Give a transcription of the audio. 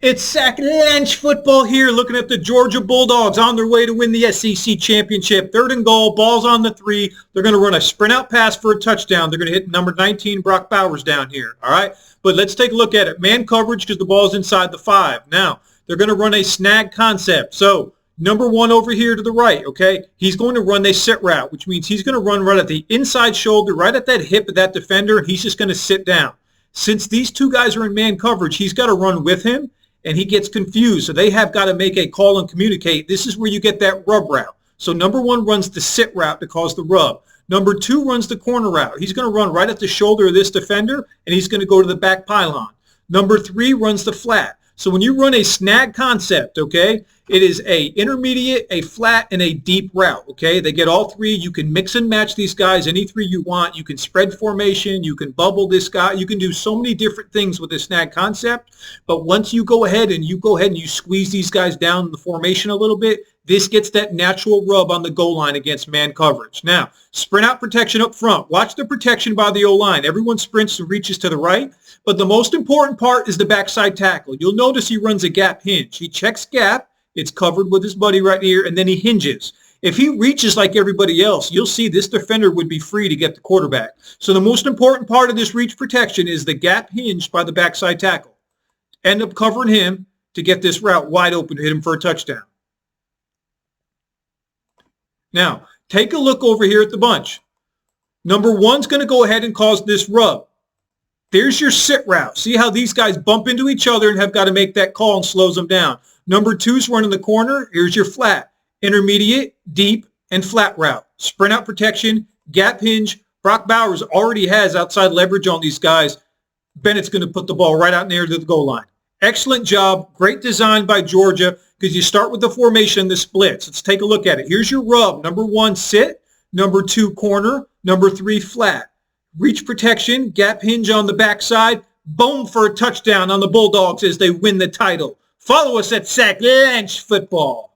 It's sack lunch football here, looking at the Georgia Bulldogs on their way to win the SEC championship. 3rd and goal, ball's on the 3. They're going to run a sprint out pass for a touchdown. They're going to hit number 19, Brock Bowers, down here. All right, but let's take a look at it. Man coverage because the ball's inside the 5. Now, they're going to run a snag concept. So number 1 over here to the right, okay, he's going to run a sit route, which means he's going to run right at the inside shoulder, right at that hip of that defender, and he's just going to sit down. Since these two guys are in man coverage, he's got to run with him, and he gets confused. So they have got to make a call and communicate. This is where you get that rub route. So number 1 runs the sit route to cause the rub. Number 2 runs the corner route. He's going to run right at the shoulder of this defender, and he's going to go to the back pylon. Number 3 runs the flat. So when you run a snag concept, okay, it is a intermediate, a flat, and a deep route, okay? They get all 3. You can mix and match these guys, any 3 you want. You can spread formation. You can bubble this guy. You can do so many different things with the snag concept. But once you go ahead and you squeeze these guys down in the formation a little bit, this gets that natural rub on the goal line against man coverage. Now, sprint out protection up front. Watch the protection by the O-line. Everyone sprints and reaches to the right. But the most important part is the backside tackle. You'll notice he runs a gap hinge. He checks gap. It's covered with his buddy right here, and then he hinges. If he reaches like everybody else, you'll see this defender would be free to get the quarterback. So the most important part of this reach protection is the gap hinge by the backside tackle. End up covering him to get this route wide open to hit him for a touchdown. Now, take a look over here at the bunch. Number 1's going to go ahead and cause this rub. There's your sit route. See how these guys bump into each other and have got to make that call and slows them down. Number 2's running the corner. Here's your flat, intermediate, deep, and flat route. Sprint out protection, gap hinge. Brock Bowers already has outside leverage on these guys. Bennett's going to put the ball right out near to the goal line. Excellent job. Great design by Georgia because you start with the formation and the splits. Let's take a look at it. Here's your rub. Number 1, sit. Number 2, corner. Number 3, flat. Reach protection, gap hinge on the backside. Boom for a touchdown on the Bulldogs as they win the title. Follow us at Sack Lunch Football.